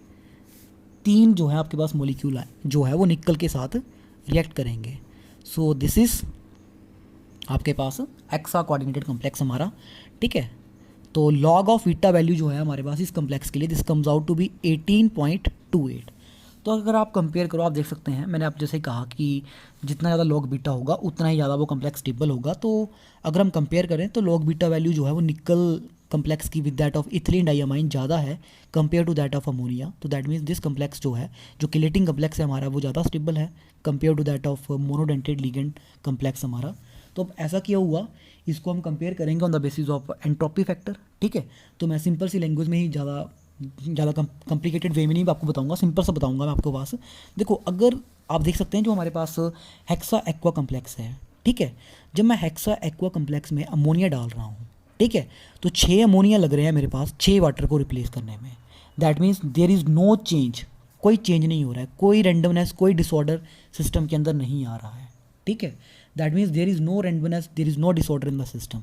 3 जो है आपके पास मॉलिक्यूल जो है वो निकल के साथ रिएक्ट करेंगे। सो दिस इज़ आपके पास एक्सा कोऑर्डिनेटेड कम्प्लेक्स हमारा। ठीक है, तो लॉग ऑफ बीटा वैल्यू जो है हमारे पास इस कम्प्लेक्स के लिए this comes out to be 18.28। तो अगर आप कंपेयर करो, आप देख सकते हैं मैंने आप जैसे कहा कि जितना ज़्यादा लॉग बीटा होगा उतना ही ज़्यादा वो कम्प्लेक्स स्टेबल होगा। तो अगर हम कंपेयर करें तो लॉग बीटा वैल्यू जो है वो निकल कम्प्लेक्स की with that of ethylene diamine ज़्यादा है compare to that of ammonia. तो दैट मीन्स दिस कम्प्लेक्स जो है, जो किलेटिंग कम्प्लेक्स है हमारा, वो ज़्यादा स्टेबल है compare to that of monodentate ligand complex हमारा। तो अब ऐसा किया हुआ, इसको हम कंपेयर करेंगे on the basis of entropy factor. ठीक है, तो मैं सिंपल सी लैंग्वेज में ही ज़्यादा कॉम्प्लिकेटेड वे में नहीं आपको बताऊंगा, सिंपल सा बताऊंगा मैं आपको पास। देखो, अगर आप देख सकते हैं जो हमारे पास हेक्सा एक्वा कम्प्लेक्स है, ठीक है, जब मैं हेक्सा एक्वा कम्प्लेक्स में अमोनिया डाल रहा हूँ, ठीक है, तो 6 अमोनिया लग रहे हैं मेरे पास 6 वाटर को रिप्लेस करने में। That means there is no change, कोई चेंज नहीं हो रहा है, कोई रेंडमनेस, कोई डिसऑर्डर सिस्टम के अंदर नहीं आ रहा है। ठीक है, that means there is no randomness, there is no disorder in the system.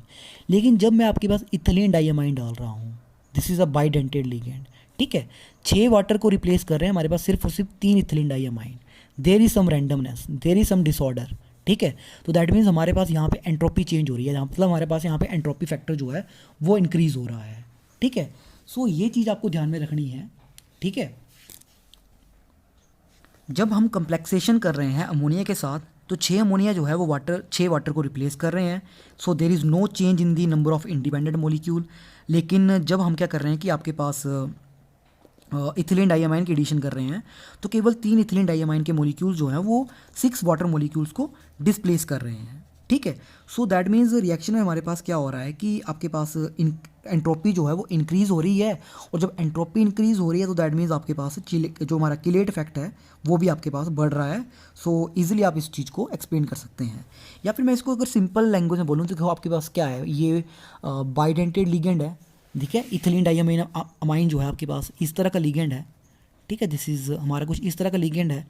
लेकिन जब मैं आपके पास इथिलीन डाइअमाइन डाल रहा हूँ, this is a bidentate ligand. ठीक है, 6 वाटर को रिप्लेस कर रहे हैं हमारे पास सिर्फ और सिर्फ 3 ethylene diamine. There is some randomness, there is some disorder. ठीक है, तो दैट मीन्स हमारे पास यहाँ पे एंट्रोपी चेंज हो रही है, मतलब हमारे पास यहाँ पे एंट्रोपी फैक्टर जो है वो इंक्रीज़ हो रहा है। ठीक है, सो ये चीज़ आपको ध्यान में रखनी है। ठीक है, जब हम कंप्लेक्सेशन कर रहे हैं अमोनिया के साथ, तो 6 अमोनिया जो है वो 6 वाटर को रिप्लेस कर रहे हैं। So there is no change in the number of independent molecule. लेकिन जब हम क्या कर रहे हैं कि आपके पास इथिलीन डाइअमाइन की एडिशन कर रहे हैं, तो केवल 3 इथिलीन डाइअमाइन के मॉलिक्यूल जो हैं वो 6 वाटर मॉलिक्यूल्स को डिस्प्लेस कर रहे हैं। ठीक है, सो दैट मीन्स रिएक्शन में हमारे पास क्या हो रहा है कि आपके पास एंट्रोपी जो है वो इंक्रीज़ हो रही है, और जब एंट्रोपी इंक्रीज़ हो रही है तो दैट मीन्स आपके पास जो हमारा किलेट इफेक्ट है वो भी आपके पास बढ़ रहा है। सो ईजिली आप इस चीज़ को एक्सप्लेन कर सकते हैं। या फिर मैं इसको अगर सिंपल लैंग्वेज में बोलूँ तो देखो, आपके पास क्या है, ये बाइडेंटेड लिगेंड है। ठीक है, इथिलीन डाइअमाइन जो है आपके पास इस तरह का लिगेंड है। ठीक है, दिस इज़ हमारा कुछ इस तरह का लिगेंड है।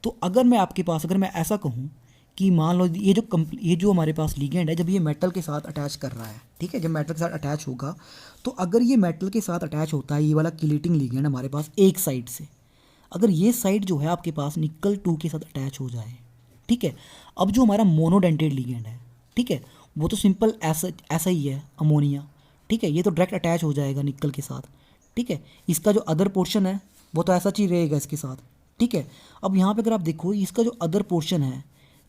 तो अगर मैं आपके पास, अगर मैं ऐसा कहूँ कि मान लो ये जो हमारे पास लिगेंड है, जब ये मेटल के साथ अटैच कर रहा है, ठीक है, जब मेटल के साथ अटैच होगा, तो अगर ये मेटल के साथ अटैच होता है, ये वाला किलेटिंग लिगेंड हमारे पास एक साइड से, अगर ये साइड जो है आपके पास निकल 2 के साथ अटैच हो जाए, ठीक है, अब जो हमारा मोनोडेंटेड लिगेंड है, ठीक है, वो तो सिंपल ऐसा ऐसा ही है अमोनिया, ठीक है, ये तो डायरेक्ट अटैच हो जाएगा निकल के साथ, ठीक है। इसका जो अदर पोर्शन है वो तो ऐसा ही रहेगा इसके साथ, ठीक है। अब यहाँ पे अगर आप देखो इसका जो अदर पोर्शन है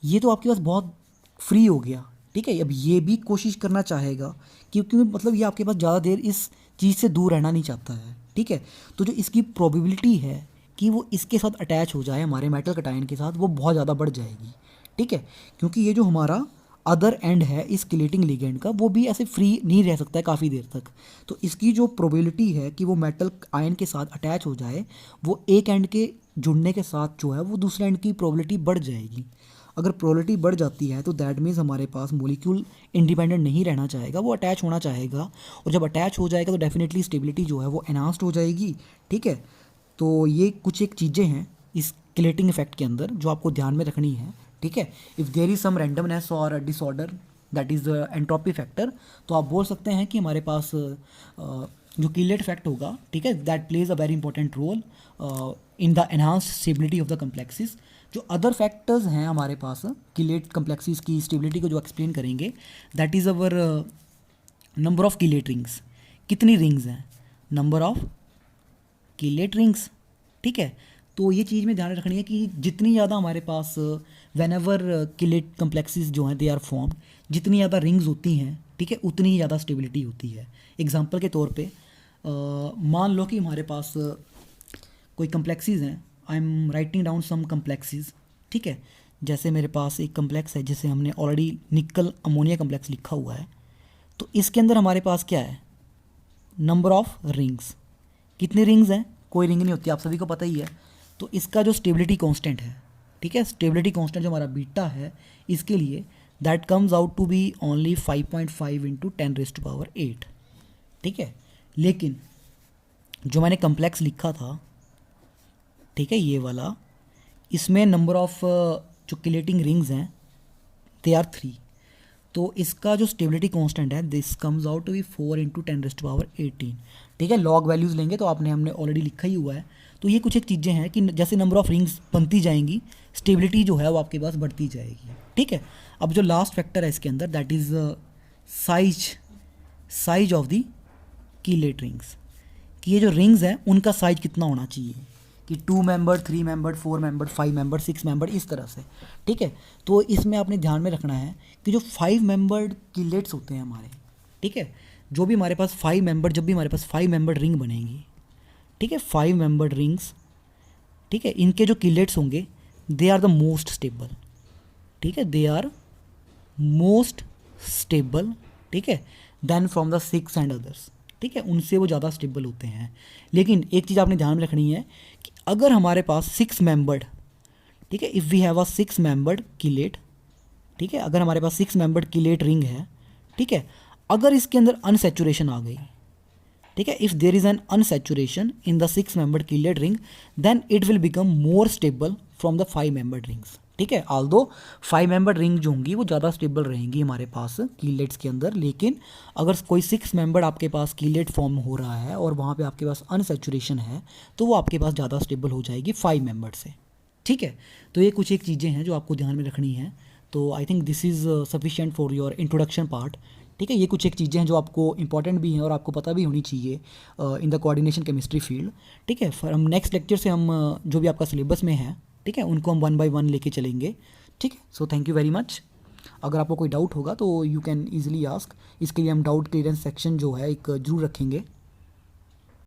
ये तो आपके पास बहुत फ्री हो गया, ठीक है। अब ये भी कोशिश करना चाहेगा क्योंकि मतलब ये आपके पास ज़्यादा देर इस चीज़ से दूर रहना नहीं चाहता है, ठीक है। तो जो इसकी प्रोबेबिलिटी है कि वो इसके साथ अटैच हो जाए हमारे मेटल कटायन के साथ वो बहुत ज़्यादा बढ़ जाएगी, ठीक है। क्योंकि ये जो हमारा अदर एंड है इस किलेटिंग लिगेंड का वो भी ऐसे फ्री नहीं रह सकता है काफ़ी देर तक। तो इसकी जो प्रोबेबिलिटी है कि वो मेटल आयन के साथ अटैच हो जाए वो एक एंड के जुड़ने के साथ जो है वो दूसरे एंड की प्रोबेबिलिटी बढ़ जाएगी। अगर प्रोबेबिलिटी बढ़ जाती है तो दैट मीन्स हमारे पास मॉलिक्यूल इंडिपेंडेंट नहीं रहना चाहेगा, वो अटैच होना चाहेगा, और जब अटैच हो जाएगा तो डेफिनेटली स्टेबिलिटी जो है वो एनहांस्ड हो जाएगी, ठीक है। तो ये कुछ एक चीज़ें हैं इस किलेटिंग इफेक्ट के अंदर जो आपको ध्यान में रखनी है, ठीक है। If there is some randomness और disorder that is entropy factor, तो आप बोल सकते हैं कि हमारे पास जो किलेट इफेक्ट होगा, ठीक है, that plays a very important role in the enhanced stability of the complexes. जो अदर फैक्टर्स हैं हमारे पास किलेट कम्प्लेक्सेस की स्टेबिलिटी को जो एक्सप्लेन करेंगे that is our number of chelate rings, कितनी रिंग्स हैं, नंबर ऑफ किलेट रिंग्स, ठीक है। तो ये चीज़ में ध्यान रखनी है कि जितनी ज़्यादा हमारे पास वेन एवर किलेट कम्प्लेक्सेस जो हैं दे आर फॉर्म, जितनी ज़्यादा रिंग्स होती हैं, ठीक है, उतनी ही ज़्यादा स्टेबिलिटी होती है। एग्जांपल के तौर पे मान लो कि हमारे पास कोई कम्प्लेक्सेस हैं, I am writing down some complexes, ठीक है। जैसे मेरे पास एक कम्प्लेक्स है जिसे हमने ऑलरेडी निकल अमोनिया कम्प्लेक्स लिखा हुआ है, तो इसके अंदर हमारे पास क्या है, नंबर ऑफ रिंग्स, कितनी रिंग्स हैं, कोई रिंग नहीं होती, आप सभी को पता ही है। तो इसका जो स्टेबिलिटी कांस्टेंट है, ठीक है, स्टेबिलिटी कांस्टेंट जो हमारा बीटा है इसके लिए that comes out to be only 5.5 into 10⁸, ठीक है। लेकिन जो मैंने कम्प्लेक्स लिखा था, ठीक है, ये वाला, इसमें नंबर ऑफ जो किलेटिंग रिंग्स हैं दे आर 3, तो इसका जो स्टेबिलिटी कांस्टेंट है this comes out to be 4 into 10⁸, ठीक है। लॉग वैल्यूज़ लेंगे तो हमने ऑलरेडी लिखा ही हुआ है। तो ये कुछ एक चीज़ें हैं कि जैसे नंबर ऑफ रिंग्स बनती जाएंगी स्टेबिलिटी जो है वो आपके पास बढ़ती जाएगी, ठीक है। अब जो लास्ट फैक्टर है इसके अंदर that is size of the chelate rings, कि ये जो रिंग्स हैं उनका साइज कितना होना चाहिए, कि 2 member, 3 member, 4 member, 5 member, 6 member, इस तरह से, ठीक है। तो इसमें आपने ध्यान में रखना है कि जो 5 मेंबर्ड कीलेट्स होते हैं हमारे, ठीक है, जो भी हमारे पास 5 मेंबर, जब भी हमारे पास 5 मेंबर्ड रिंग बनेंगी, ठीक है, 5 मेंबर्ड रिंग्स, ठीक है, इनके जो कीलेट्स होंगे they are the most stable, ठीक है, दे आर मोस्ट स्टेबल, ठीक है, then from the 6 and others, ठीक है, उनसे वो ज़्यादा स्टेबल होते हैं। लेकिन एक चीज़ आपने ध्यान में रखनी है कि अगर हमारे पास 6 मेंबर्ड, ठीक है, if we have a 6 membered chelate, ठीक है, अगर हमारे पास 6 मेंबर्ड कीलेट रिंग है, ठीक है, अगर इसके अंदर अनसैचुरेशन आ गई, ठीक है, if there is an unsaturation in the 6 membered chelate ring then it will become more stable from the 5 membered rings, ठीक है। ऑल्दो 5 मेंबर्ड रिंग जो होंगी वो ज़्यादा स्टेबल रहेंगी हमारे पास कीलेट्स के अंदर, लेकिन अगर कोई 6 मेंबर्ड आपके पास कीलेट फॉर्म हो रहा है और वहाँ पे आपके पास अनसैचुरेशन है तो वो आपके पास ज़्यादा स्टेबल हो जाएगी 5 मेंबर्ड से, ठीक है। तो ये कुछ एक चीज़ें हैं जो आपको ध्यान में रखनी है। तो I think this is sufficient for your introduction part, ठीक है। ये कुछ एक चीज़ें हैं जो आपको इंपॉर्टेंट भी हैं और आपको पता भी होनी चाहिए in the coordination chemistry field, ठीक है। फिर हम नेक्स्ट लेक्चर से हम जो भी आपका सिलेबस में है, ठीक है, उनको हम 1 बाय 1 लेके चलेंगे, ठीक है। So thank you very much. अगर आपको कोई डाउट होगा तो यू कैन ईजिली आस्क, इसके लिए हम डाउट क्लियरेंस सेक्शन जो है एक जरूर रखेंगे।